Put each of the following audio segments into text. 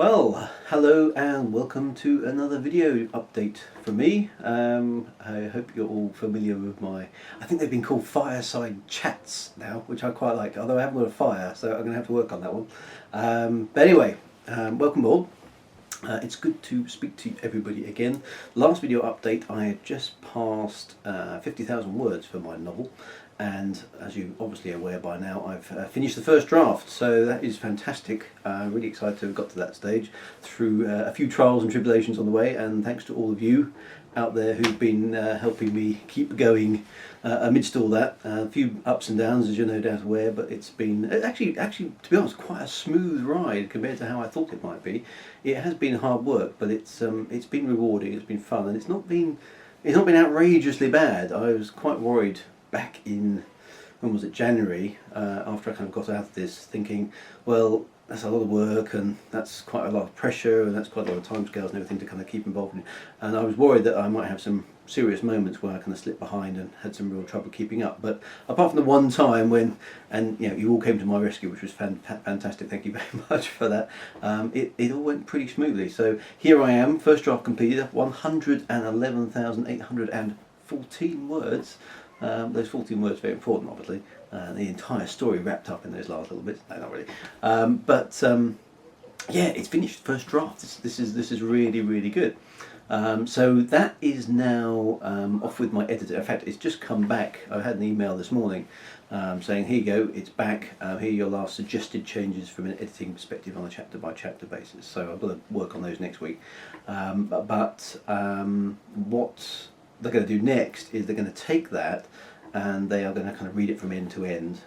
Well, hello and welcome to another video update from me. I hope you're all familiar with I think they've been called fireside chats now, which I quite like, although I haven't got a fire, so I'm going to have to work on that one. But anyway, welcome all. It's good to speak to everybody again. Last video update, I had just passed 50,000 words for my novel, and as you're obviously aware by now, I've finished the first draft, so that is fantastic. Really excited to have got to that stage through a few trials and tribulations on the way, and thanks to all of you out there who've been helping me keep going amidst all that. A few ups and downs, as you're no doubt aware, but it's been actually, to be honest, quite a smooth ride compared to how I thought it might be. It has been hard work, but it's been rewarding. It's been fun, and it's not been outrageously bad. I was quite worried back in, when was it, January, after I kind of got out of this, thinking, well, that's a lot of work and that's quite a lot of pressure and that's quite a lot of timescales and everything to kind of keep involved in. And I was worried that I might have some serious moments where I kind of slipped behind and had some real trouble keeping up. But apart from the one time when, and you all came to my rescue, which was fantastic, thank you very much for that, it all went pretty smoothly. So here I am, first draft completed, 111,814 words. Those 14 words are very important, obviously. The entire story wrapped up in those last little bits. No, not really. Yeah, it's finished. First draft. This is really good. So that is now off with my editor. In fact, it's just come back. I had an email this morning saying, here you go, it's back. Here are your last suggested changes from an editing perspective on a chapter by chapter basis. So I've got to work on those next week. What they're going to do next is they're going to take that and they are going to kind of read it from end to end,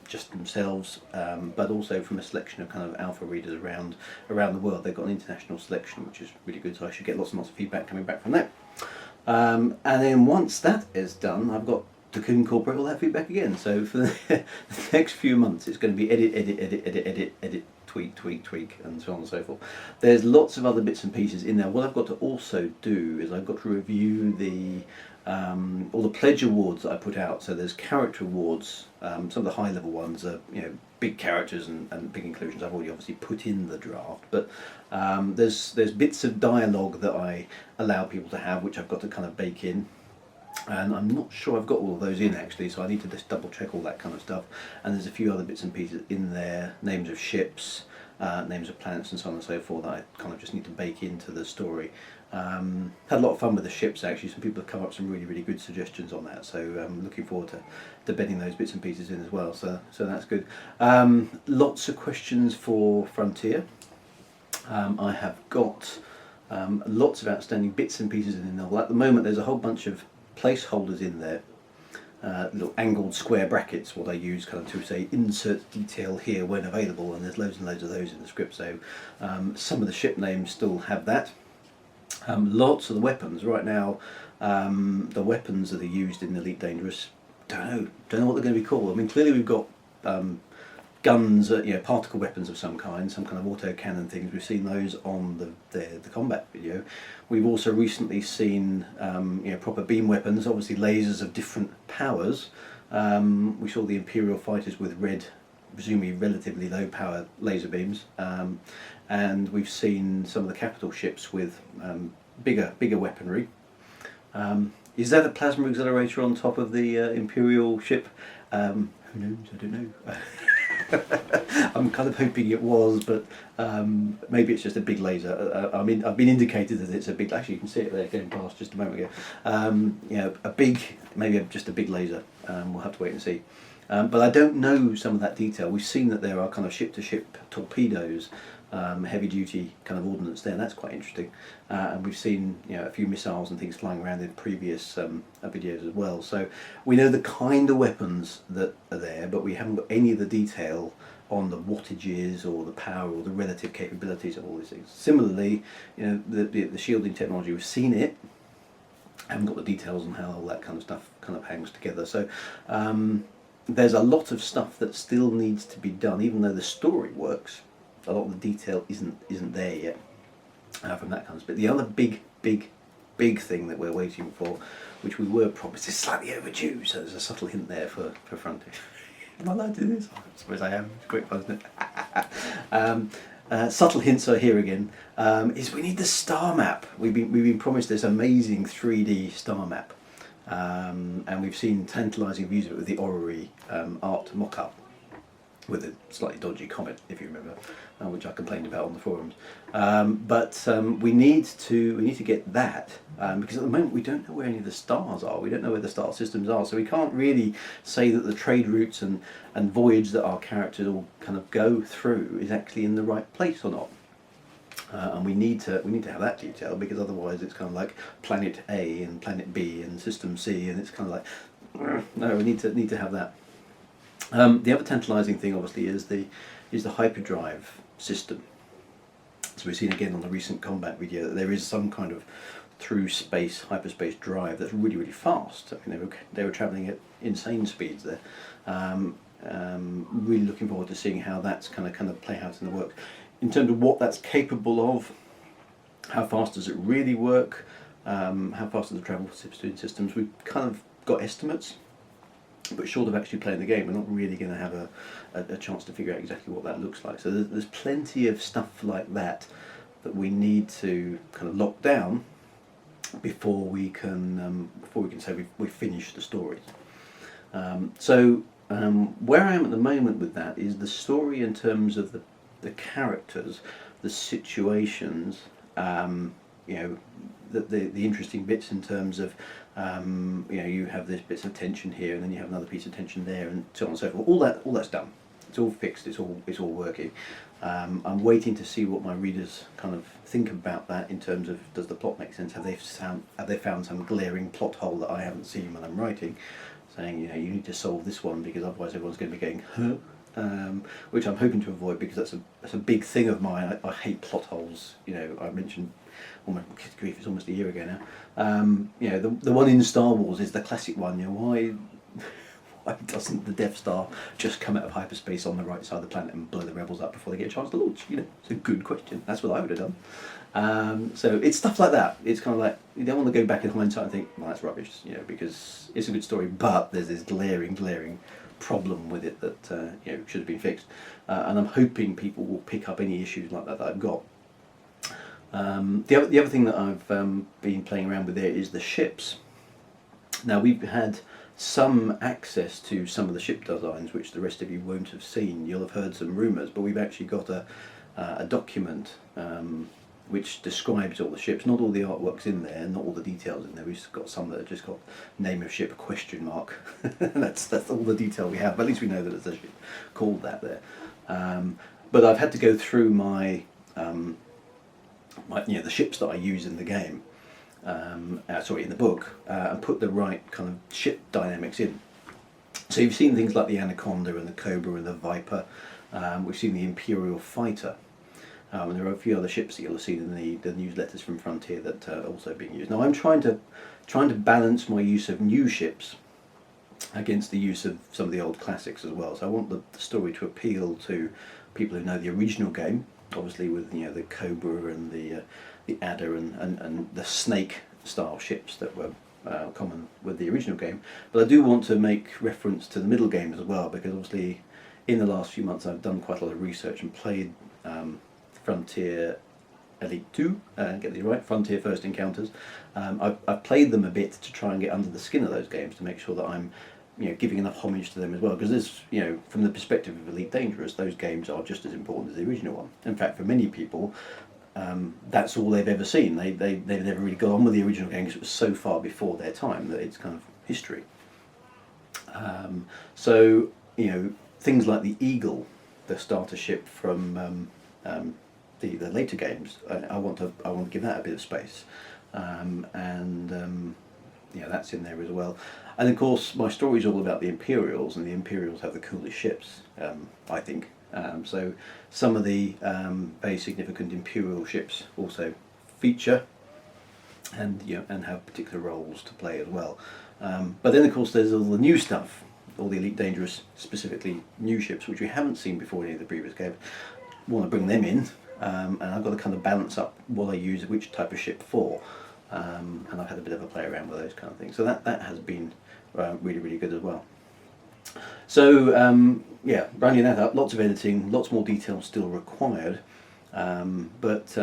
just themselves, but also from a selection of kind of alpha readers around the world. They've got an international selection, which is really good, so I should get lots and lots of feedback coming back from that. And then once that is done, I've got to incorporate all that feedback again. So for the next few months, it's going to be edit, tweak, and so on and so forth. There's lots of other bits and pieces in there. What I've got to also do is I've got to review all the pledge awards that I put out. So there's character awards. Some of the high level ones are big characters and big inclusions. I've already obviously put in the draft, but there's bits of dialogue that I allow people to have, which I've got to kind of bake in. And I'm not sure I've got all of those in actually, so I need to just double check all that kind of stuff. And there's a few other bits and pieces in there, names of ships, names of planets and so on and so forth, that I kind of just need to bake into the story. Had a lot of fun with the ships actually. Some people have come up with some really good suggestions on that, so I'm looking forward to bedding those bits and pieces in as well, so that's good. Lots of questions for Frontier. I have got lots of outstanding bits and pieces in the novel. At the moment there's a whole bunch of placeholders in there, little angled square brackets, what I use kind of to say insert detail here when available, and there's loads and loads of those in the script. So some of the ship names still have that. Lots of the weapons right now, the weapons that are used in Elite Dangerous, don't know what they're going to be called. I mean, clearly we've got guns, particle weapons of some kind of autocannon things. We've seen those on the combat video. We've also recently seen proper beam weapons, obviously lasers of different powers. We saw the Imperial fighters with red, presumably relatively low power laser beams, and we've seen some of the capital ships with bigger weaponry. Is that a plasma accelerator on top of the Imperial ship? Who knows? I don't know. I'm kind of hoping it was, but maybe it's just a big laser. I mean, I've been indicated that it's a big. Actually, you can see it there going past just a moment ago. Maybe just a big laser. We'll have to wait and see. But I don't know some of that detail. We've seen that there are kind of ship-to-ship torpedoes, heavy-duty kind of ordnance there, and that's quite interesting. And we've seen a few missiles and things flying around in previous videos as well. So we know the kind of weapons that are there, but we haven't got any of the detail on the wattages or the power or the relative capabilities of all these things. Similarly, the shielding technology, we've seen it, haven't got the details on how all that kind of stuff kind of hangs together. So there's a lot of stuff that still needs to be done, even though the story works. A lot of the detail isn't there yet from that kind of stuff. But the other big thing that we're waiting for, which we were promised, is slightly overdue. So there's a subtle hint there for Frontier. Am I allowed to do this? I suppose I am. It's great fun, isn't it? subtle hints are here again, is we need the star map. We've been promised this amazing 3D star map, and we've seen tantalising views of it with the orrery art mock-up with a slightly dodgy comet, if you remember, which I complained about on the forums. But we need to get that, because at the moment we don't know where any of the stars are. We don't know where the star systems are, so we can't really say that the trade routes and voyage that our characters all kind of go through is actually in the right place or not. And we need to have that detail, because otherwise it's kind of like planet A and planet B and system C, and it's kind of like, no, we need to have that. The other tantalising thing, obviously, is the hyperdrive system. So we've seen again on the recent combat video that there is some kind of through space hyperspace drive that's really, really fast. I mean, they were travelling at insane speeds there. Really looking forward to seeing how that's kind of play out in the work. In terms of what that's capable of, how fast does it really work, how fast does it travel between systems, we've kind of got estimates. But short of actually playing the game, we're not really going to have a chance to figure out exactly what that looks like. So there's plenty of stuff like that we need to kind of lock down before we can say we've finished the story. Where I am at the moment with that is the story in terms of the characters, the situations, the interesting bits in terms of you have this bits of tension here, and then you have another piece of tension there, and so on and so forth. All that's done. It's all fixed. It's all working. I'm waiting to see what my readers kind of think about that in terms of, does the plot make sense? Have they found some glaring plot hole that I haven't seen when I'm writing, saying you need to solve this one because otherwise everyone's going to be going which I'm hoping to avoid, because that's a big thing of mine. I hate plot holes. I mentioned, oh my grief, it's almost a year ago now. The one in Star Wars is the classic one. Why doesn't the Death Star just come out of hyperspace on the right side of the planet and blow the rebels up before they get a chance to launch? It's a good question. That's what I would have done. So it's stuff like that. It's kind of like, you don't want to go back in hindsight and think, well, that's rubbish, because it's a good story, but there's this glaring problem with it that should have been fixed. And I'm hoping people will pick up any issues like that I've got. The other thing that I've been playing around with there is the ships. Now, we've had some access to some of the ship designs which the rest of you won't have seen. You'll have heard some rumours, but we've actually got a document which describes all the ships. Not all the artwork's in there, not all the details in there. We've got some that have just got name of ship ? That's all the detail we have, but at least we know that it's a ship called that there. But I've had to go through my the ships that I use in the game, in the book, and put the right kind of ship dynamics in. So you've seen things like the Anaconda and the Cobra and the Viper. We've seen the Imperial Fighter. And there are a few other ships that you'll have seen in the newsletters from Frontier that are also being used. Now I'm trying to balance my use of new ships against the use of some of the old classics as well. So I want the story to appeal to people who know the original game, obviously with the Cobra and the Adder and the Snake style ships that were common with the original game. But I do want to make reference to the middle game as well, because obviously in the last few months I've done quite a lot of research and played Frontier Elite 2, get these right, Frontier First Encounters. I've played them a bit to try and get under the skin of those games to make sure that I'm giving enough homage to them as well, because there's, from the perspective of Elite Dangerous, those games are just as important as the original one. In fact, for many people, that's all they've ever seen. They've never really got on with the original game because it was so far before their time that it's kind of history. Things like the Eagle, the starter ship from the later games, I want to give that a bit of space, that's in there as well. And of course, my story is all about the Imperials, and the Imperials have the coolest ships, I think. So some of the very significant Imperial ships also feature, and have particular roles to play as well. But then of course there's all the new stuff, all the Elite Dangerous, specifically new ships which we haven't seen before in any of the previous games. I want to bring them in, and I've got to kind of balance up what I use which type of ship for. And I've had a bit of a play around with those kind of things. So that has been really, really good as well. So rounding that up, lots of editing, lots more detail still required. Things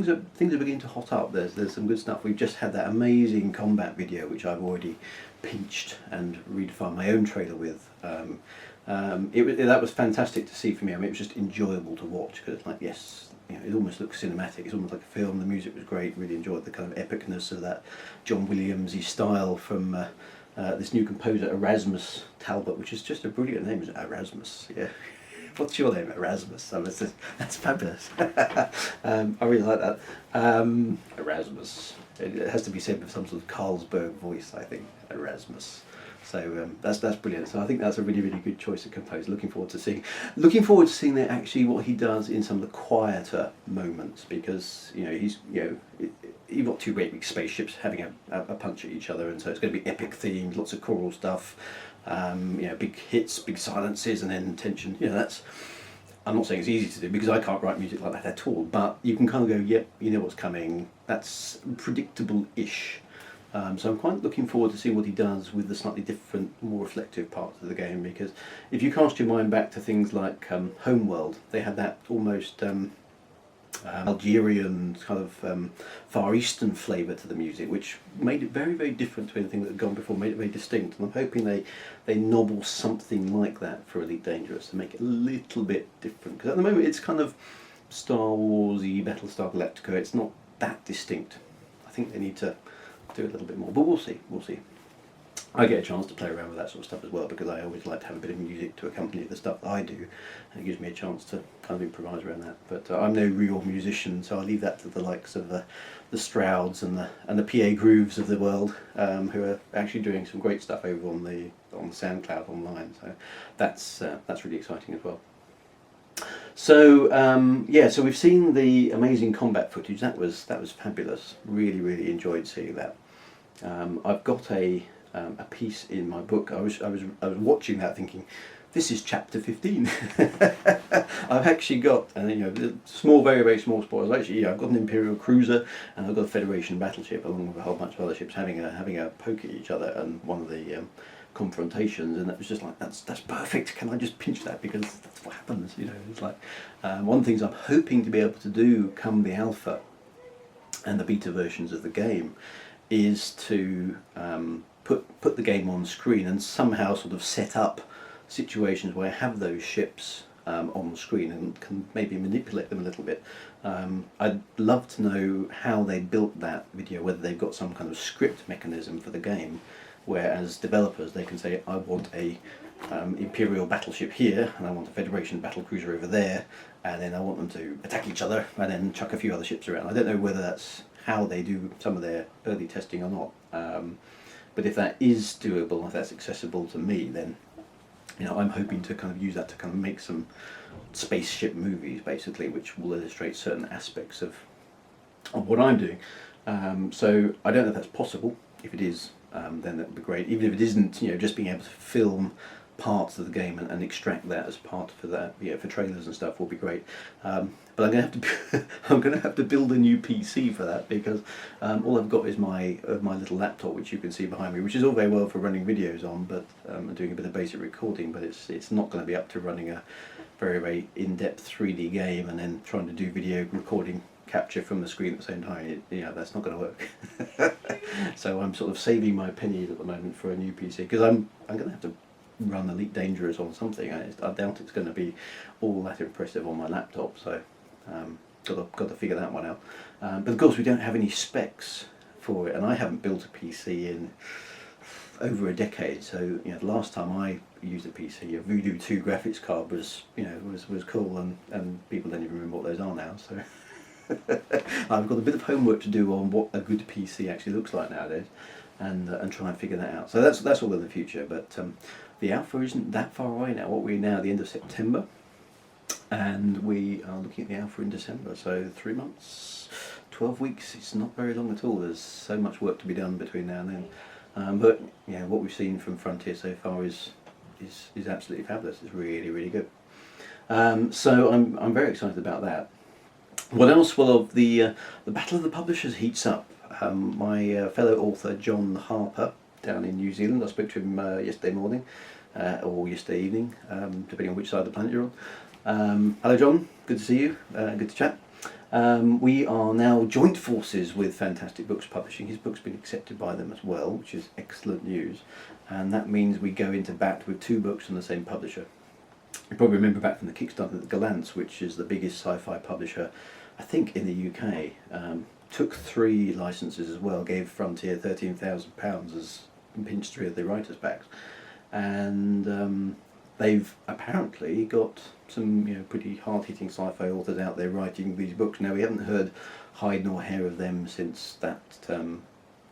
are beginning to hot up. There's some good stuff. We've just had that amazing combat video, which I've already pinched and redefined my own trailer with. That was fantastic to see for me. I mean, it was just enjoyable to watch because it's like, yes, it almost looks cinematic. It's almost like a film. The music was great. Really enjoyed the kind of epicness of that John Williams-y style from this new composer Erasmus Talbot, which is just a brilliant name, isn't it? Erasmus, yeah. What's your name? Erasmus. That's fabulous. I really like that. Erasmus. It has to be said with some sort of Carlsberg voice, I think. Erasmus. So that's brilliant. So I think that's a really, really good choice of composer. Looking forward to seeing that actually what he does in some of the quieter moments, because you've got two great big spaceships having a punch at each other, and so it's going to be epic themes, lots of choral stuff. Big hits, big silences, and then tension. I'm not saying it's easy to do because I can't write music like that at all, but you can kind of go, yep, you know what's coming. That's predictable-ish. So I'm quite looking forward to seeing what he does with the slightly different, more reflective parts of the game, because if you cast your mind back to things like Homeworld, they had that almost Algerian kind of Far Eastern flavour to the music, which made it very, very different to anything that had gone before, made it very distinct. And I'm hoping they nobble something like that for Elite Dangerous to make it a little bit different. Because at the moment it's kind of Star Wars-y, Battlestar Galactica. It's not that distinct. I think they need to do a little bit more, but we'll see. I get a chance to play around with that sort of stuff as well, because I always like to have a bit of music to accompany the stuff that I do, and it gives me a chance to kind of improvise around that. But I'm no real musician, so I leave that to the likes of the Strouds and the PA Grooves of the world, who are actually doing some great stuff over on the SoundCloud online. So that's really exciting as well. So so we've seen the amazing combat footage. That was fabulous. Really, really enjoyed seeing that. I've got a piece in my book. I was watching that thinking, this is chapter 15. I've actually got, small, very, very small spoilers. Actually, I've got an Imperial cruiser and I've got a Federation battleship, along with a whole bunch of other ships having a poke at each other, and one of the confrontations, and it was just like, that's perfect. Can I just pinch that, because that's what happens. It's like one of the things I'm hoping to be able to do come the alpha and the beta versions of the game is to put the game on screen and somehow sort of set up situations where I have those ships on the screen and can maybe manipulate them a little bit. I'd love to know how they built that video, whether they've got some kind of script mechanism for the game, where as developers they can say, I want a Imperial battleship here, and I want a Federation battlecruiser over there, and then I want them to attack each other and then chuck a few other ships around. I don't know whether that's how they do some of their early testing or not. But if that is doable, if that's accessible to me, then I'm hoping to kind of use that to kind of make some spaceship movies, basically, which will illustrate certain aspects of what I'm doing. So I don't know if that's possible. If it is, then that would be great. Even if it isn't, just being able to film parts of the game and extract that as part for that, for trailers and stuff will be great. But I'm going to have to build a new PC for that, because all I've got is my little laptop, which you can see behind me, which is all very well for running videos on, but and doing a bit of basic recording. But it's not going to be up to running a very, very in-depth 3D game and then trying to do video recording capture from the screen at the same time. That's not going to work. So I'm sort of saving my pennies at the moment for a new PC, because I'm going to have to run Elite Dangerous on something. I doubt it's going to be all that impressive on my laptop, so got to figure that one out. But of course we don't have any specs for it, and I haven't built a PC in over a decade. So the last time I used a PC, a Voodoo 2 graphics card was cool, and people don't even remember what those are now. So I've got a bit of homework to do on what a good PC actually looks like nowadays, and try and figure that out. So that's all in the future. But the alpha isn't that far away now. What we're now at the end of September, and we are looking at the alpha in December. So 3 months, 12 weeks. It's not very long at all. There's so much work to be done between now and then. But what we've seen from Frontier so far is absolutely fabulous. It's really, really good. So I'm very excited about that. What else? Well, the Battle of the Publishers heats up. My fellow author John Harper down in New Zealand, I spoke to him yesterday morning. or yesterday evening, depending on which side of the planet you're on. Hello John, good to see you, good to chat. We are now joint forces with Fantastic Books Publishing. His book's been accepted by them as well, which is excellent news, and that means we go into bat with 2 books from the same publisher. You probably remember back from the Kickstarter that Galance, which is the biggest sci-fi publisher, I think, in the UK, took 3 licenses as well, gave Frontier £13,000 as pinched 3 of the writers' backs, and they've apparently got some pretty hard-hitting sci-fi authors out there writing these books. Now we haven't heard hide nor hair of them since that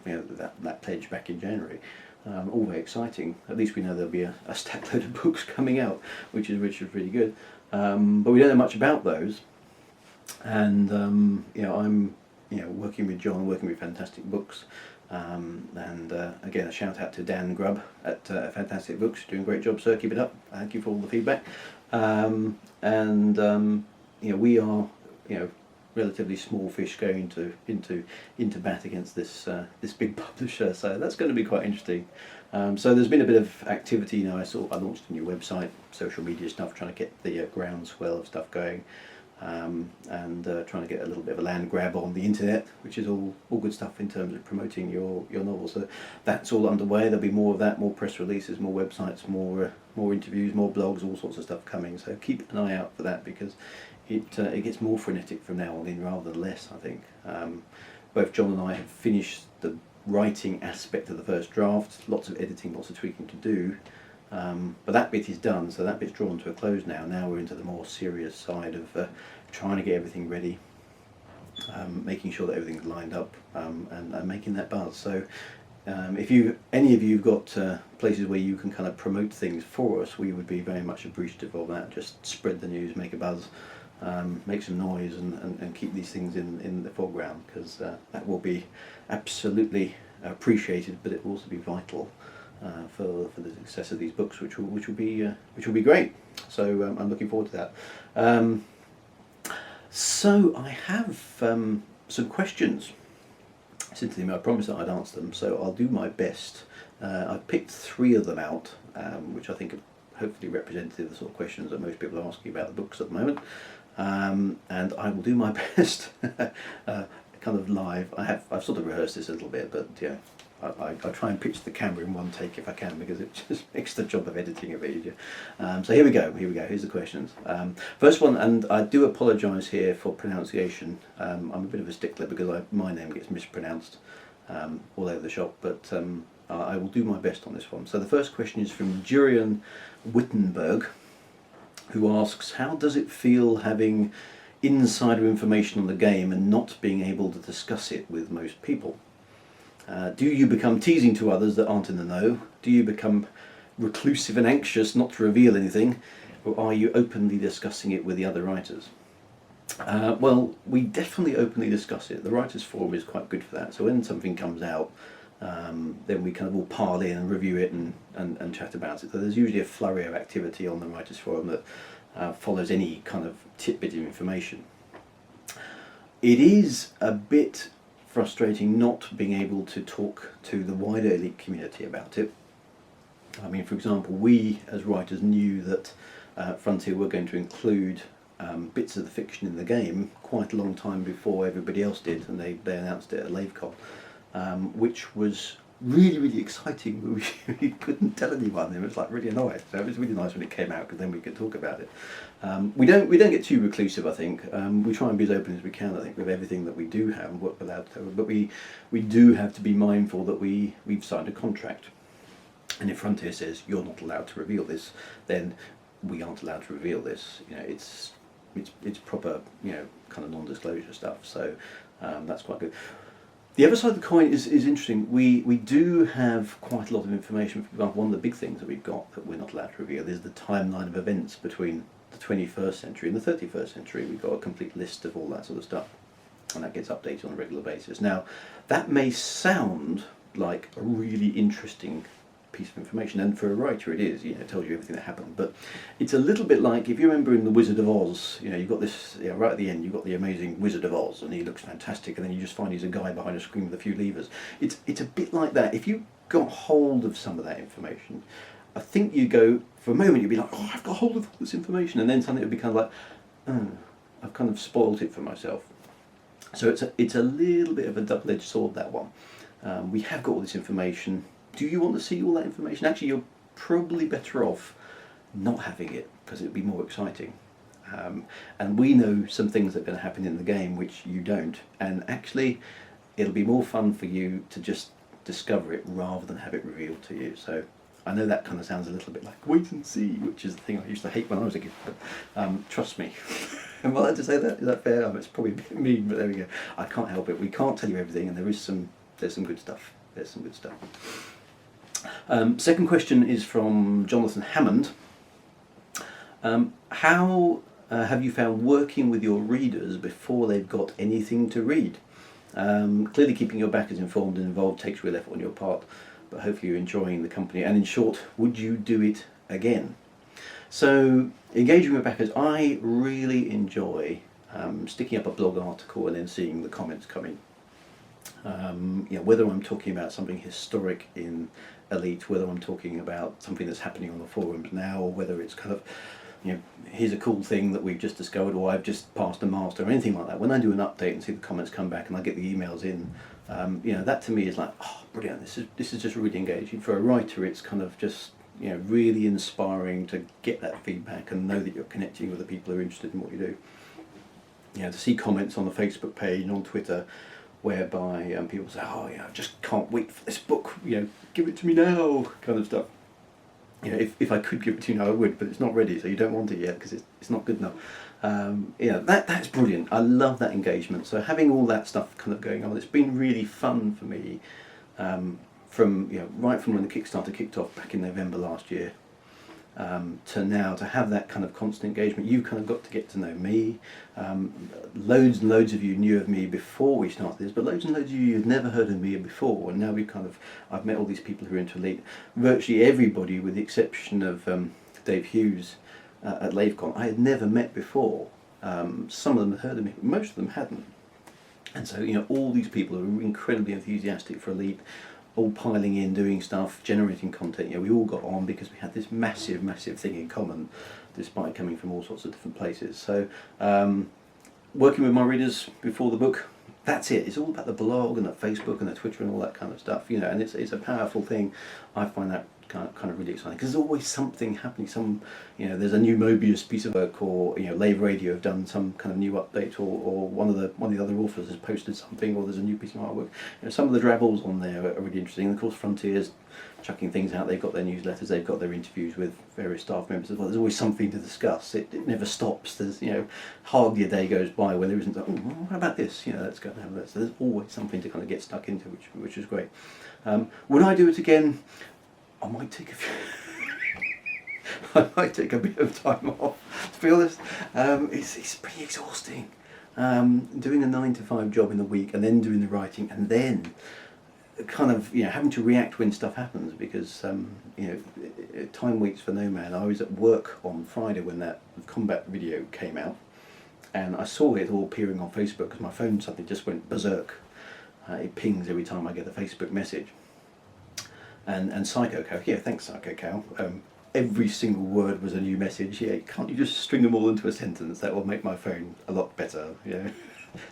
that pledge back in January. All very exciting. At least we know there'll be a stack load of books coming out, which is pretty good. But we don't know much about those, and I'm working with John, working with Fantastic Books, and again a shout out to Dan Grubb at Fantastic Books, doing a great job, sir. Keep it up. Thank you for all the feedback. We are relatively small fish going into bat against this big publisher, so that's going to be quite interesting. So there's been a bit of activity. I launched a new website, social media stuff, trying to get the groundswell of stuff going, and trying to get a little bit of a land grab on the internet, which is all good stuff in terms of promoting your novel. So that's all underway. There'll be more of that, more press releases, more websites, more interviews, more blogs, all sorts of stuff coming. So keep an eye out for that, because it gets more frenetic from now on in rather than less, I think. Both John and I have finished the writing aspect of the first draft, lots of editing, lots of tweaking to do, but that bit is done, so that bit's drawn to a close now. Now we're into the more serious side of trying to get everything ready, making sure that everything's lined up, and making that buzz. So if any of you have got places where you can kind of promote things for us, we would be very much appreciative of that. Just spread the news, make a buzz, make some noise, and keep these things in the foreground, because that will be absolutely appreciated, but it will also be vital for the success of these books, which will be great. So I'm looking forward to that. So I have some questions sent to them. I promised that I'd answer them, so I'll do my best. I've picked 3 of them out, which I think are hopefully representative of the sort of questions that most people are asking about the books at the moment. And I will do my best, kind of live. I've sort of rehearsed this a little bit, but I try and pitch the camera in one take if I can, because it just makes the job of editing a bit easier. So here we go. Here's the questions. First one, and I do apologise here for pronunciation. I'm a bit of a stickler because my name gets mispronounced all over the shop, but I will do my best on this one. So the first question is from Jurian Wittenberg, who asks, how does it feel having insider information on the game and not being able to discuss it with most people? Do you become teasing to others that aren't in the know? Do you become reclusive and anxious not to reveal anything? Or are you openly discussing it with the other writers? Well, we definitely openly discuss it. The Writers' Forum is quite good for that. So when something comes out, then we kind of all pile in and review it and chat about it. So there's usually a flurry of activity on the Writers' Forum that follows any kind of tidbit of information. It is a bit frustrating not being able to talk to the wider Elite community about it. I mean, for example, we as writers knew that Frontier were going to include bits of the fiction in the game quite a long time before everybody else did, and they announced it at LaveCon, which was really exciting. We couldn't tell anyone. It was like really annoying. So it was really nice when it came out, because then we could talk about it. We don't get too reclusive, I think. We try and be as open as we can, I think, with everything that we do have and work without. But we do have to be mindful that we've signed a contract, and if Frontier says you're not allowed to reveal this, then we aren't allowed to reveal this. It's proper kind of non-disclosure stuff. So that's quite good. The other side of the coin is interesting. We do have quite a lot of information. For example, one of the big things that we've got that we're not allowed to reveal is the timeline of events between the 21st century and the 31st century. We've got a complete list of all that sort of stuff, and that gets updated on a regular basis. Now, that may sound like a really interesting piece of information, and for a writer it is, it tells you everything that happened, but it's a little bit like, if you remember in The Wizard of Oz, you've got this, right at the end you've got the amazing Wizard of Oz, and he looks fantastic, and then you just find he's a guy behind a screen with a few levers. It's a bit like that. If you got hold of some of that information, I think you go, for a moment you'd be like, oh, I've got hold of all this information, and then suddenly it would be kind of like, oh, I've kind of spoiled it for myself. So it's a little bit of a double-edged sword, that one. We have got all this information. Do you want to see all that information? Actually, you're probably better off not having it, because it would be more exciting. And we know some things that are going to happen in the game which you don't, and actually it'll be more fun for you to just discover it rather than have it revealed to you. So I know that kind of sounds a little bit like wait and see, which is the thing I used to hate when I was a kid, but trust me. Am I allowed to say that? Is that fair? It's probably a bit mean, but there we go. I can't help it. We can't tell you everything, and there's some good stuff. There's some good stuff. Second question is from Jonathan Hammond. How have you found working with your readers before they've got anything to read? Clearly keeping your backers informed and involved takes real effort on your part, but hopefully you're enjoying the company. And in short, would you do it again? So, engaging with backers, I really enjoy sticking up a blog article and then seeing the comments coming. Whether I'm talking about something historic in Elite, whether I'm talking about something that's happening on the forums now, or whether it's kind of, here's a cool thing that we've just discovered, or I've just passed a master, or anything like that. When I do an update and see the comments come back and I get the emails in, that to me is like, oh, brilliant, this is just really engaging. For a writer, it's kind of just, really inspiring to get that feedback and know that you're connecting with the people who are interested in what you do. To see comments on the Facebook page and on Twitter whereby people say, oh yeah, I just can't wait for this book, give it to me now, kind of stuff. If I could give it to you now, I would, but it's not ready, so you don't want it yet because it's not good enough. That's brilliant. I love that engagement. So having all that stuff kind of going on, it's been really fun for me. Right from when the Kickstarter kicked off back in November last year, to now, to have that kind of constant engagement. You kind of got to get to know me. Loads and loads of you knew of me before we started this, but loads and loads of you had never heard of me before, and now I've met all these people who are into Elite. Virtually everybody, with the exception of Dave Hughes at LaveCon, I had never met before. Some of them had heard of me, but most of them hadn't. And so, all these people are incredibly enthusiastic for Elite, all piling in, doing stuff, generating content. We all got on because we had this massive, massive thing in common, despite coming from all sorts of different places. So, working with my readers before the book, that's it. It's all about the blog and the Facebook and the Twitter and all that kind of stuff, and it's a powerful thing. I find that kind of really exciting because there's always something happening. There's a new Mobius piece of work, or Lave Radio have done some kind of new update, or one of the other authors has posted something, or there's a new piece of artwork. Some of the drabbles on there are really interesting. And of course, Frontier's chucking things out. They've got their newsletters, they've got their interviews with various staff members as well. There's always something to discuss. It never stops. There's hardly a day goes by where there isn't. Oh, well, how about this? Let's go and have that. So there's always something to kind of get stuck into, which is great. Would I do it again? I might take a bit of time off, to be honest. It's pretty exhausting. Doing a 9-to-5 job in the week, and then doing the writing, and then kind of having to react when stuff happens, because time waits for no man. I was at work on Friday when that combat video came out, and I saw it all appearing on Facebook because my phone suddenly just went berserk. It pings every time I get a Facebook message. And Psycho Cow, thanks Psycho Cow. Every single word was a new message. Can't you just string them all into a sentence? That will make my phone a lot better. There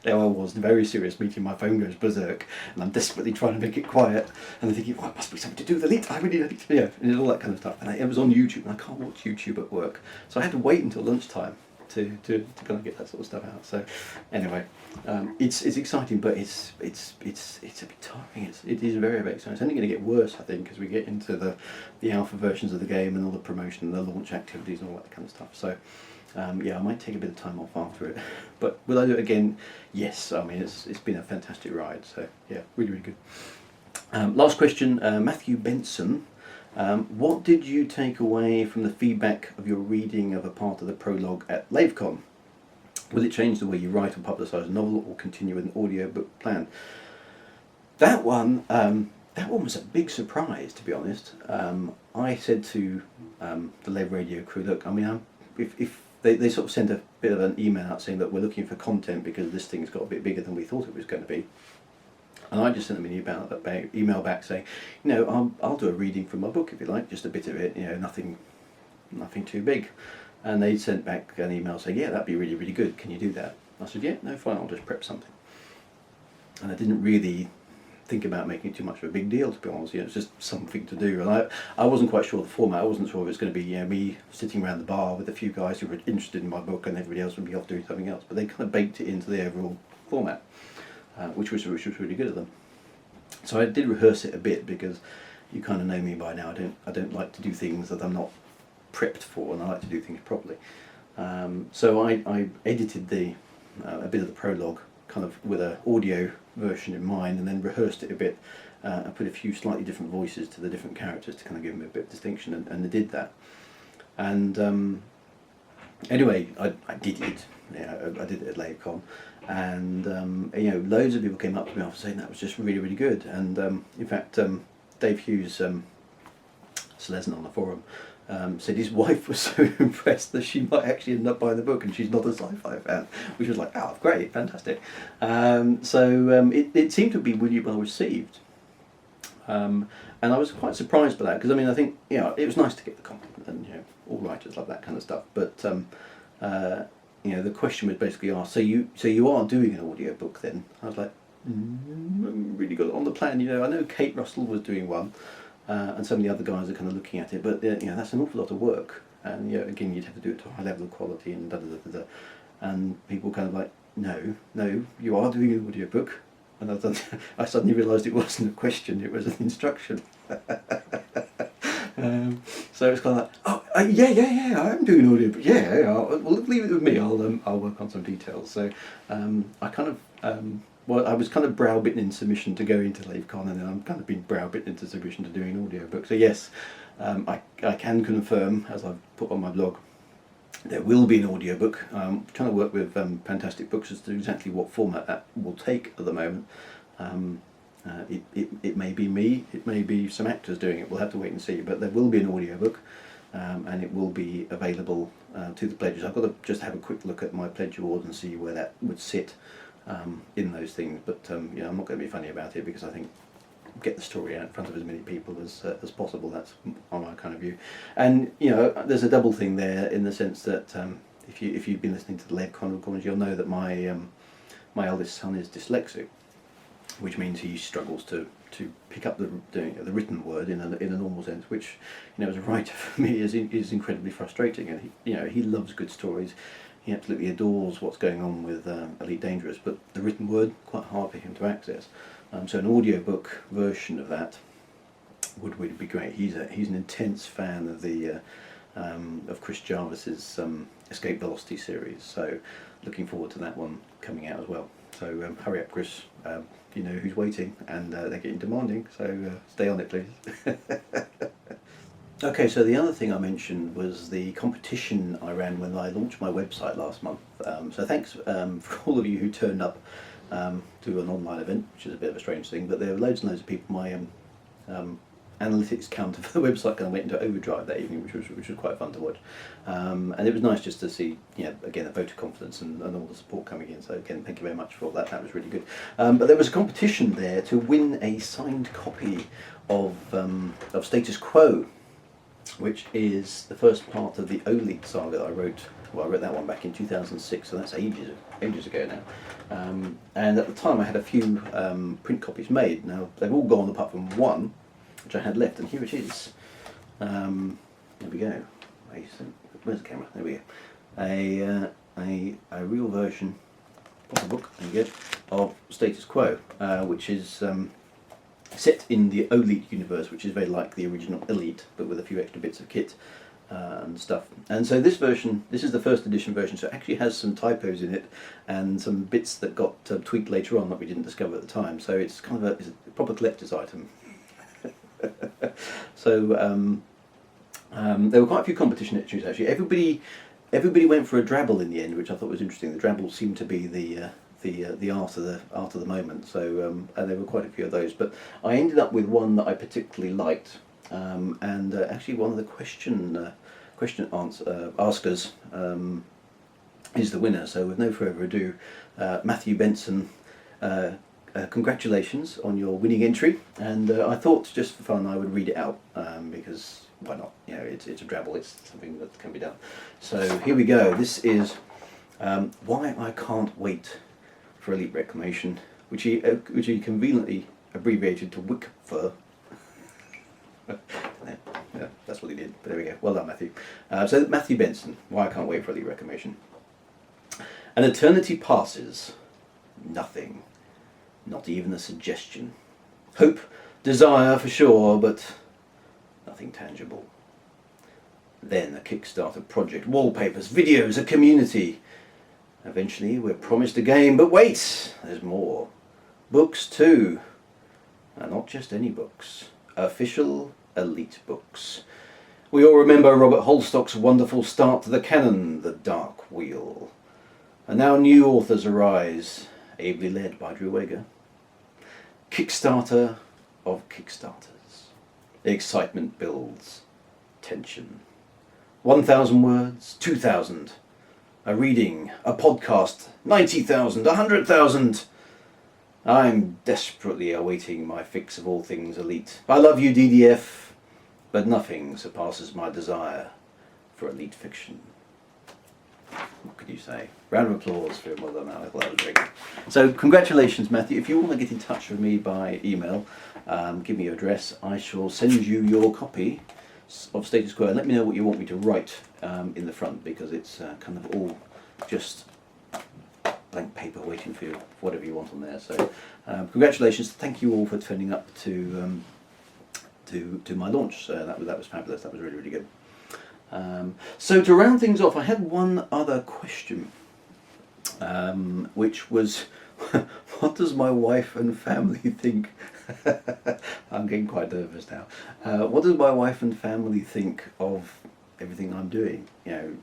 I was, very serious meeting, my phone goes berserk, and I'm desperately trying to make it quiet, and I'm thinking, it must be something to do with Elite, I really need to, and all that kind of stuff. And it was on YouTube, and I can't watch YouTube at work, so I had to wait until lunchtime to kind of get that sort of stuff out. So anyway, it's exciting, but it's a bit tiring. It is very, very exciting. It's only going to get worse, I think, as we get into the alpha versions of the game and all the promotion and the launch activities and all that kind of stuff. So I might take a bit of time off after it, but will I do it again? Yes. I mean, it's been a fantastic ride. So yeah, really, really good. Last question, Matthew Benson. What did you take away from the feedback of your reading of a part of the prologue at LaveCon? Will it change the way you write or publicise a novel, or continue with an audiobook plan? That one was a big surprise, to be honest. I said to the Lave Radio crew, look, I mean, if they sort of sent a bit of an email out saying that we're looking for content because this thing's got a bit bigger than we thought it was going to be. And I just sent them an email back saying, you know, I'll do a reading from my book if you like, just a bit of it, you know, nothing too big. And they sent back an email saying, yeah, that'd be really, really good. Can you do that? I said, yeah, no, fine, I'll just prep something. And I didn't really think about making it too much of a big deal, to be honest. You know, it's just something to do. And I wasn't quite sure of the format. I wasn't sure if it was going to be, you know, me sitting around the bar with a few guys who were interested in my book and everybody else would be off doing something else. But they kind of baked it into the overall format, which was really good of them. So I did rehearse it a bit because you kind of know me by now. I don't like to do things that I'm not prepped for, and I like to do things properly. So I edited a bit of the prologue kind of with an audio version in mind, and then rehearsed it a bit. I put a few slightly different voices to the different characters to kind of give them a bit of distinction, and I did that. And anyway, I did it. Yeah, I did it at LaveCon, and you know, loads of people came up to me after saying that was just really, really good. And in fact, Dave Hughes, Selesn on the forum, said his wife was so impressed that she might actually end up buying the book, and she's not a sci-fi fan, which was like, oh, great, fantastic. So it seemed to be really well received, and I was quite surprised by that, because I mean, I think, you know, it was nice to get the compliment, and you know, all writers love that kind of stuff. But you know, the question was basically asked, so you are doing an audio book then? I was like, I haven't really got it on the plan. You know, I know Kate Russell was doing one. And some of the other guys are kind of looking at it, but you know, that's an awful lot of work, and you know, again, you'd have to do it to a high level of quality, and and people kind of like, no, you are doing an audio book, and I suddenly realised it wasn't a question, it was an instruction. So it's kind of like, oh, yeah, I'm doing an audio book, well, leave it with me, I'll work on some details. So I kind of well, I was kind of browbitten in submission to go into LaveCon, and then I'm kind of been browbitten into submission to doing an audiobook. So yes, I can confirm, as I've put on my blog, there will be an audiobook. I'm trying to work with Fantastic Books as to exactly what format that will take at the moment. It may be me, it may be some actors doing it, we'll have to wait and see, but there will be an audiobook, and it will be available to the pledges. I've got to just have a quick look at my pledge award and see where that would sit in those things, but you know, I'm not going to be funny about it, because I think get the story out in front of as many people as possible. That's on my kind of view. And you know, there's a double thing there, in the sense that if you've been listening to the LaveCon recordings, you'll know that my eldest son is dyslexic, which means he struggles to pick up the written word in a normal sense, which, you know, as a writer for me is incredibly frustrating. And he loves good stories. He absolutely adores what's going on with Elite Dangerous, but the written word, quite hard for him to access. So an audiobook version of that would really be great. He's an intense fan of Chris Jarvis's Escape Velocity series, so looking forward to that one coming out as well. So hurry up, Chris. You know who's waiting, and they're getting demanding, so stay on it, please. Okay, so the other thing I mentioned was the competition I ran when I launched my website last month. So thanks for all of you who turned up to an online event, which is a bit of a strange thing, but there were loads and loads of people. My analytics counter for the website kind of went into overdrive that evening, which was quite fun to watch. And it was nice just to see, you know, again, a vote of confidence and all the support coming in. So again, thank you very much for all that. That was really good. But there was a competition there to win a signed copy of Status Quo, which is the first part of the Elite saga that I wrote. Well, I wrote that one back in 2006, so that's ages ago now. And at the time, I had a few print copies made. Now they've all gone apart from one, which I had left, and here it is. There we go. Where's the camera? There we go. A real version of the book, there you go, of Status Quo, which is set in the Elite universe, which is very like the original Elite, but with a few extra bits of kit and stuff. And so this version, this is the first edition version, so it actually has some typos in it and some bits that got tweaked later on that we didn't discover at the time. So it's kind of it's a proper collector's item. So there were quite a few competition issues actually. Everybody went for a Drabble in the end, which I thought was interesting. The Drabble seemed to be the art of the moment. So and there were quite a few of those, but I ended up with one that I particularly liked, and actually one of the question askers is the winner. So with no further ado, Matthew Benson congratulations on your winning entry, and I thought just for fun I would read it out because why not? You know, it's a drabble. It's something that can be done. So here we go. This is why I can't wait for Elite Reclamation, which he conveniently abbreviated to WICFR. Yeah, that's what he did. But there we go. Well done, Matthew. So Matthew Benson, why I can't wait for Elite Reclamation. An eternity passes. Nothing. Not even a suggestion. Hope, desire for sure, but nothing tangible. Then a Kickstarter project, wallpapers, videos, a community. Eventually we're promised a game, but wait, there's more. Books too. And not just any books. Official Elite books. We all remember Robert Holstock's wonderful start to the canon, The Dark Wheel. And now new authors arise, ably led by Drew Wager. Kickstarter of Kickstarters. The excitement builds. Tension. 1,000 words, 2,000. A reading, a podcast, 90,000, 100,000. I'm desperately awaiting my fix of all things Elite. I love you, DDF, but nothing surpasses my desire for Elite fiction. What could you say? Round of applause for him. Well done, Alec. That was very good. So congratulations, Matthew. If you want to get in touch with me by email, give me your address. I shall send you your copy of Status Quo, and let me know what you want me to write in the front, because it's kind of all just blank paper waiting for you, for whatever you want on there. So congratulations. Thank you all for turning up to my launch. That was fabulous. That was really, really good. So to round things off, I had one other question, which was, what does my wife and family think? I'm getting quite nervous now. What does my wife and family think of everything I'm doing? You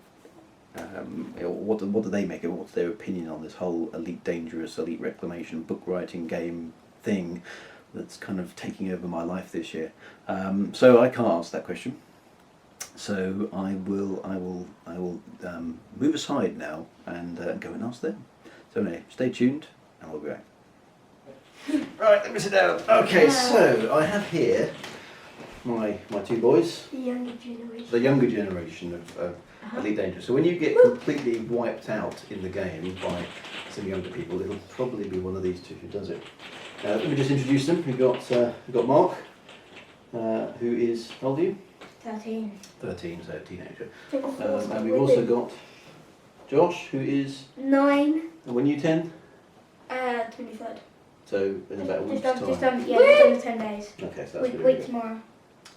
know, what do they make of it? What's their opinion on this whole Elite Dangerous, Elite Reclamation, book writing game thing that's kind of taking over my life this year? So I can't answer that question. So I will move aside now and go and ask them. So anyway, stay tuned and we'll be back. Right, let me sit down. Okay, so I have here my two boys. The younger generation. The younger generation of Elite Dangerous. So when you get completely wiped out in the game by some younger people, it'll probably be one of these two who does it. Let me just introduce them. We've got Mark, who is, how old are you? 13. 13, so a teenager. And we've also got Josh, who is 9. And when are you 10? 23rd. So in about a week's time. Just under 10 days. Okay, so that's really week good. tomorrow.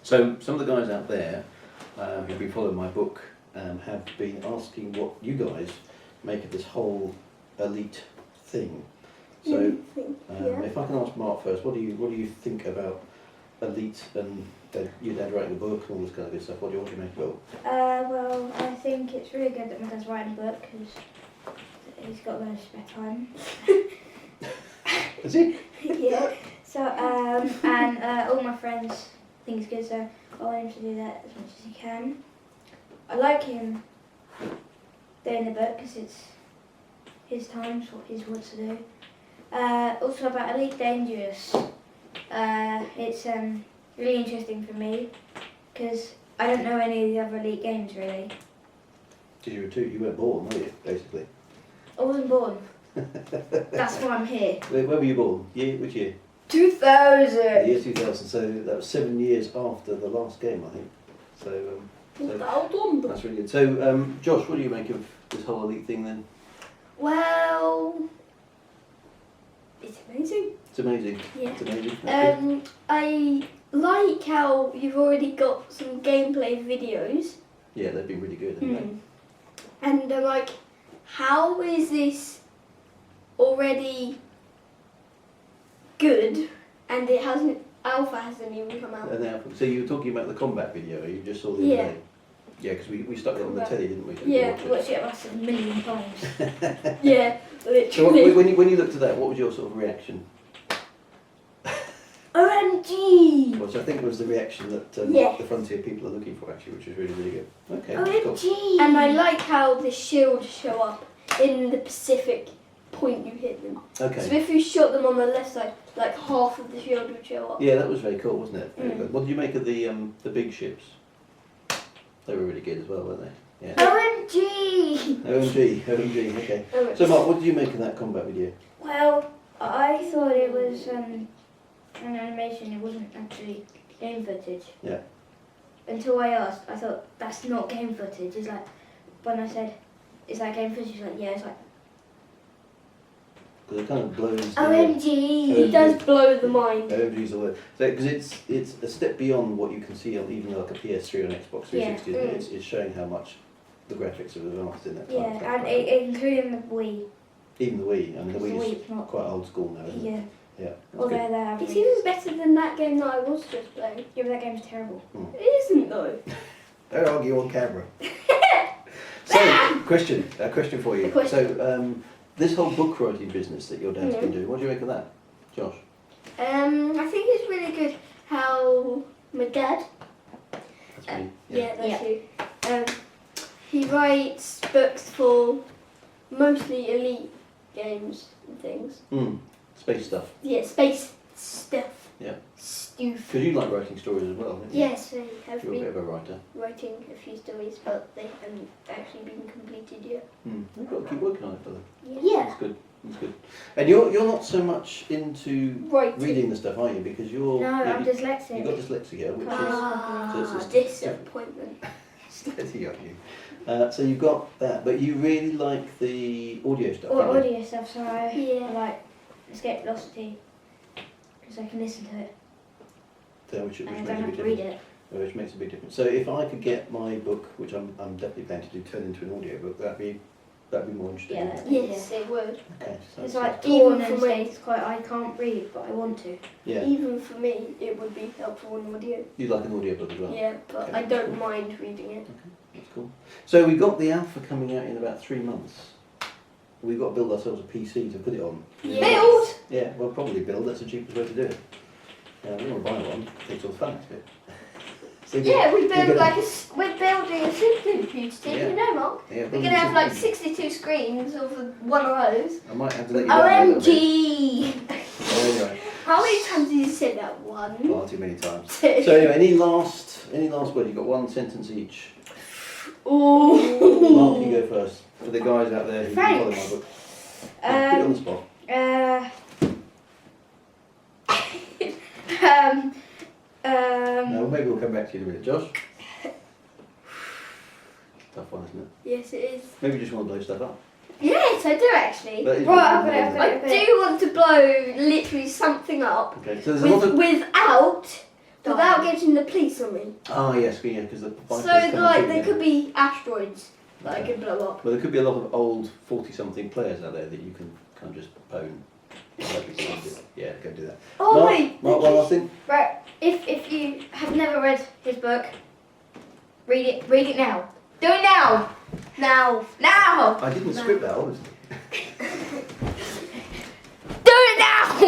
So some of the guys out there who've been following my book have been asking what you guys make of this whole Elite thing. So if I can ask Mark first, what do you think about Elite and your dad writing a book and all this kind of good stuff? What do you make of it? Well, I think it's really good that my dad's writing a book because he's got a lot of spare time. Is he? Yeah. So and all my friends think it's good, so I want him to do that as much as he can. I like him doing the book because it's his time, it's what he wants to do. Also about Elite Dangerous, it's really interesting for me because I don't know any of the other Elite games really. Because you weren't born, were you, basically? I wasn't born. That's why I'm here. When were you born? Which year? 2000! The year 2000, so that was 7 years after the last game, I think. So that's really good. So, Josh, what do you make of this whole Elite thing then? Well, it's amazing. It's amazing. Yeah. It's amazing. I like how you've already got some gameplay videos. Yeah, they've been really good, haven't they? And I'm like, how is this already good and alpha hasn't even come out? So you were talking about the combat video, you just saw the other day? Yeah, because we stuck it on the telly, didn't we? Yeah, we watched it about 7 million times. Yeah, literally. So when you looked at that, what was your sort of reaction? OMG! Which I think was the reaction that the Frontier people are looking for, actually, which is really, really good. Okay, OMG! cool. And I like how the shields show up in the Pacific point you hit them. Okay. So if you shot them on the left side, like half of the shield would show up. Yeah, that was very cool, wasn't it? Very Mm. good. What did you make of the big ships? They were really good as well, weren't they? Yeah. OMG! OMG, okay. Oh, So Mark, what did you make of that combat video? Well, I thought it was an animation. It wasn't actually game footage. Yeah. Until I asked, I thought that's not game footage. It's like when I said, "Is that game footage?" He's like, "Yeah." It's like Because it kind of blows. OMG! it does blow the mind. OMG's the word. So because it's a step beyond what you can see on even like a PS3 or an Xbox 360. Yeah. Isn't it? It's showing how much the graphics are advanced in that. Yeah, type of and graphic. including the Wii. Even the Wii. I mean, the Because Wii is Wii's not. quite old school now, isn't it? Yeah. Yeah. That's Although good. they have. It's even better than that game that I was just playing. Yeah, but that game's terrible. It isn't though. Don't argue on camera. So, a question for you. A question. So, this whole book writing business that your dad's been doing, what do you make of that, Josh? I think it's really good how my dad, That's me. that's you, he writes books for mostly Elite games and things. Space stuff. Yeah, space stuff. Yeah. Stoof. Because you like writing stories as well, don't you? Yes, I have You're a bit been of a writer. writing a few stories, but they haven't actually been completed yet. You've got to keep working on it, fella. Yeah. That's good. That's good. And you're not so much into Writing. reading the stuff, are you? Because No, I'm you dyslexic. got dyslexia, which Ah, so it's disappointment. is steady on you. So you've got that, but you really like the audio stuff. Or don't you? audio stuff, so I like Escape Velocity because I can listen to it Which and I makes don't a have big to read difference. it. Which makes a big difference. So if I could get my book, which I'm definitely planning to do, turn into an audio book, that'd be more interesting. Yeah, wouldn't it? Yes, it would. Okay. So It's that's like good. Even torn and for me. states quite. I can't read, but I want to. Yeah. Even for me, it would be helpful in audio. You like an audio book as well. Yeah, but Okay. I don't mind reading it. That's cool. So we've got the alpha coming out in about 3 months. We've got to build ourselves a PC to put it on. Build! Yeah, well, probably build. That's the cheapest way to do it. Yeah, we want to buy one. It takes all the fun out of it. So Yeah, we're gonna- we're building a supercomputer team, Yeah. you know, Mark. Yeah, We're building gonna have like something. 62 screens of one of those. I might have to let you down a little bit. OMG! Anyway, How many times did you say that? One? far too many times. So anyway, any last words? You've got one sentence each. Ooh. Mark, you go first. For the guys out there who can follow my Thanks. book. Yeah, put it on the spot. No, maybe we'll come back to you in a minute. Josh? Tough one, isn't it? Yes, it is. Maybe you just want to blow stuff up. Yes, I do actually. That is Right, really I've got it, amazing. I've got it. I do want to blow literally something up Okay, so there's a lot of... without getting the police on me. Oh yes, yeah, because the So bikers come like and there shoot you. could be asteroids that I Okay. could blow up. Well, there could be a lot of old 40-something players out there that you can kind of just pwn. Yeah, go do that. Oh Mark, wait, Mark, one last thing. Right, if you have never read his book, read it now. Do it now. Now. I didn't script that, obviously. Do it now.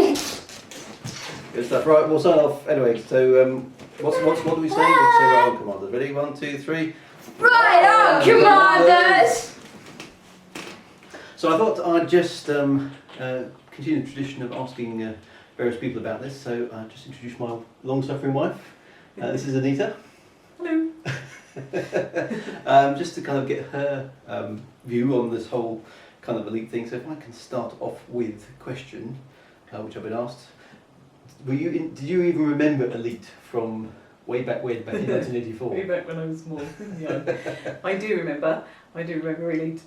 Good stuff. Right, we'll sign off anyway. So, what do we say? Let's say right on, commanders. Ready? 1, 2, 3. right on, commanders! So I thought I'd just continue the tradition of asking various people about this. So I just introduce my long-suffering wife. This is Anita. Hello. Just to kind of get her view on this whole kind of elite thing. So if I can start off with a question, which I've been asked. Did you even remember Elite from way back when, back in 1984? Way back when I was small. Yeah. I do remember really.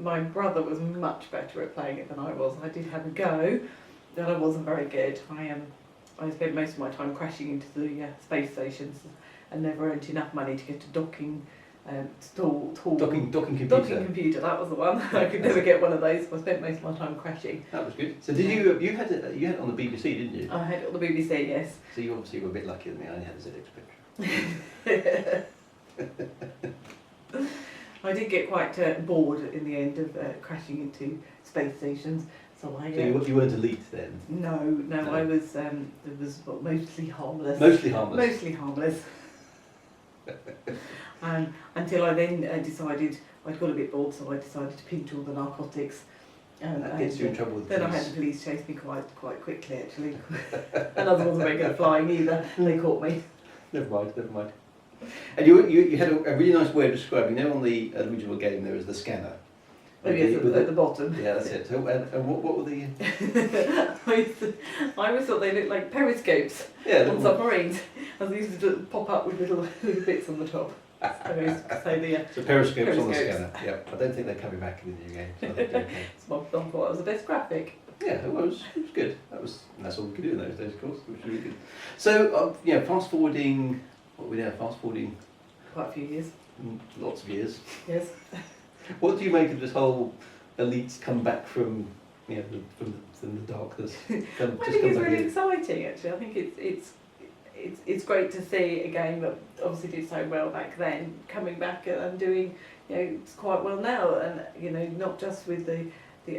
My brother was much better at playing it than I was. I did have a go, but I wasn't very good. I spent most of my time crashing into the space stations and never earned enough money to get a docking Docking computer. Docking computer, that was the one. I could never get one of those, so I spent most of my time crashing. That was good. So did you had it on the BBC, didn't you? I had it on the BBC, yes. So you obviously were a bit luckier than me. I only had the ZX Spectrum. I did get quite bored in the end of crashing into space stations, so I. So you weren't elite then? No, No. I was. It was mostly harmless. Mostly harmless. Mostly harmless. Until I then decided I'd got a bit bored, so I decided to pinch all the narcotics That gets you in trouble with the Then I had police. the police chase me quite quickly actually. Another wasn't very good at flying either. They caught me. Never mind, never mind. And you had a really nice way of describing, on the original game there was the scanner. Oh yes, at the bottom. Yeah, that's it. So, and what were the... I always thought they looked like periscopes on submarines. As they used to pop up with little bits on the top. So periscopes on the scanner. Yeah, I don't think they're coming back in the new game. So I think they're okay. I thought it was the best graphic. Yeah, it was good. That's all we could do in those days, of course. It was really good. So fast forwarding. What were we there? Fast forwarding. Quite a few years. Lots of years. Yes. What do you make of this whole elites come back from from the darkness? I think it's really exciting actually. I think it's great to see a game that obviously did so well back then coming back and doing quite well now, and not just with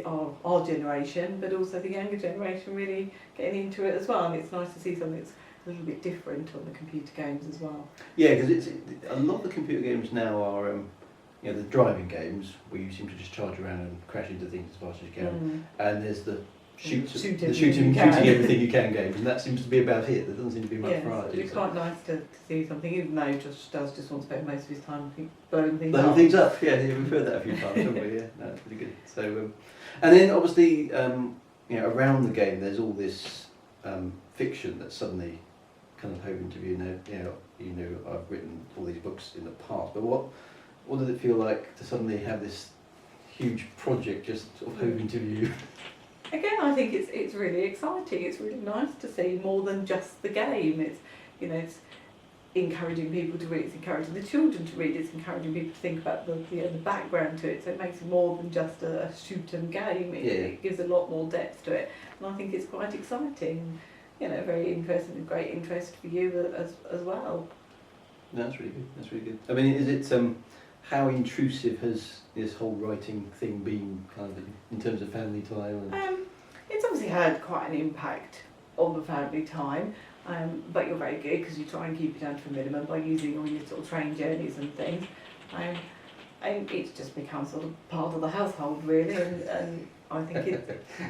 our generation but also the younger generation really getting into it as well, and it's nice to see something that's a little bit different on the computer games as well. Yeah, because a lot of the computer games now are the driving games where you seem to just charge around and crash into things as fast as you can, and there's the shooting everything you can games, and that seems to be about it. There doesn't seem to be much variety. It's quite nice to see something, even though Josh just wants to spend most of his time blowing things Blowing up. things up, yeah, we've heard that a few times, haven't we? Yeah, no, it's pretty good. So, and then obviously, around the game, there's all this fiction that's suddenly kind of hoping to be, I've written all these books in the past, but what does it feel like to suddenly have this huge project just sort of hoping to you? Again, I think it's really exciting. It's really nice to see more than just the game. It's encouraging people to read. It's encouraging the children to read. It's encouraging people to think about the background to it. So it makes it more than just a shoot 'em game. It gives a lot more depth to it, and I think it's quite exciting. Very interesting and great interest for you as well. No, that's really good. That's really good. I mean, is it how intrusive has this whole writing thing been, kind of in terms of family time? It's obviously had quite an impact on the family time, but you're very good because you try and keep it down to a minimum by using all your sort of train journeys and things, and it's just become sort of part of the household really, and I think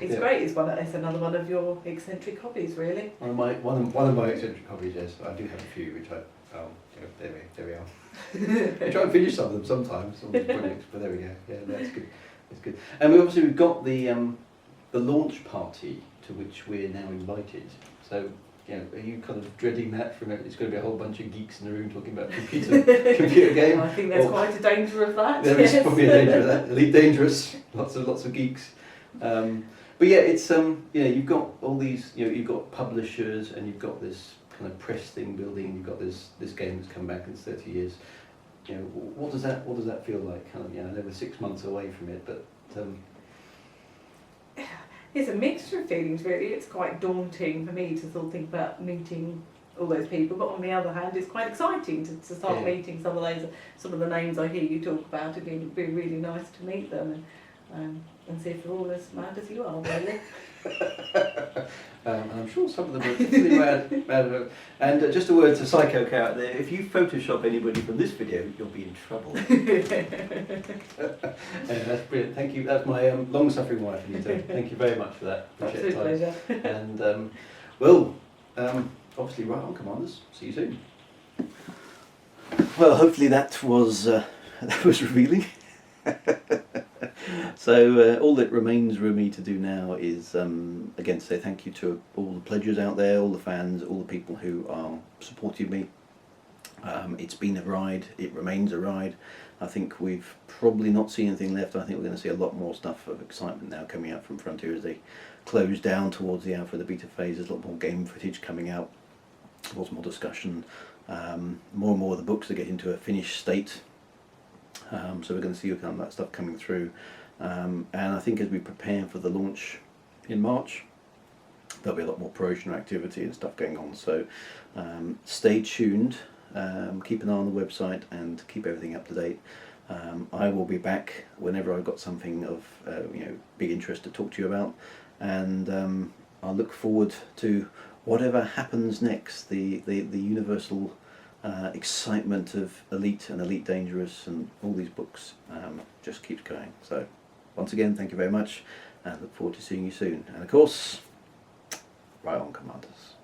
it's great. It's another one of your eccentric hobbies, really. One of my eccentric hobbies, yes, I do have a few, which there we are. I try and finish some of them sometimes, some of the projects, but there we go. Yeah, that's good. That's good. And we've got the launch party to which we're now invited. So, are you kind of dreading that? From it's going to be a whole bunch of geeks in the room talking about computer game. I think there's quite a danger of that. There is probably a danger of that. Elite Dangerous. Lots of geeks. But yeah, it's you've got all these, you've got publishers and you've got this kind of press thing building, and you've got this game that's come back in 30 years. What does that feel like? Kind of, I know we're 6 months away from it, but it's a mixture of feelings really. It's quite daunting for me to sort of think about meeting all those people, but on the other hand it's quite exciting to start meeting some of the names I hear you talk about. It'd be really nice to meet them and see if they're all as mad as you are, really. I'm sure some of them are particularly mad. And just a word to Psycho Cow out there, if you Photoshop anybody from this video, you'll be in trouble. That's brilliant. Thank you. That's my long-suffering wife, Anita. Thank you very much for that. Absolute pleasure. And obviously, right on, Commanders. See you soon. Well, hopefully that was revealing. So all that remains for me to do now is again say thank you to all the pledgers out there, all the fans, all the people who are supporting me. It's been a ride, it remains a ride. I think we've probably not seen anything left. I think we're going to see a lot more stuff of excitement now coming out from Frontier as they close down towards the alpha and the beta phase. There's a lot more game footage coming out, lots more discussion, more and more of the books that get into a finished state. So we're going to see kind of that stuff coming through, and I think as we prepare for the launch in March, there'll be a lot more promotional activity and stuff going on. So stay tuned, keep an eye on the website and keep everything up to date. I will be back whenever I've got something of big interest to talk to you about, and I look forward to whatever happens next. The universal excitement of Elite and Elite Dangerous and all these books just keeps going. So once again, thank you very much, and look forward to seeing you soon. And of course, right on, Commanders.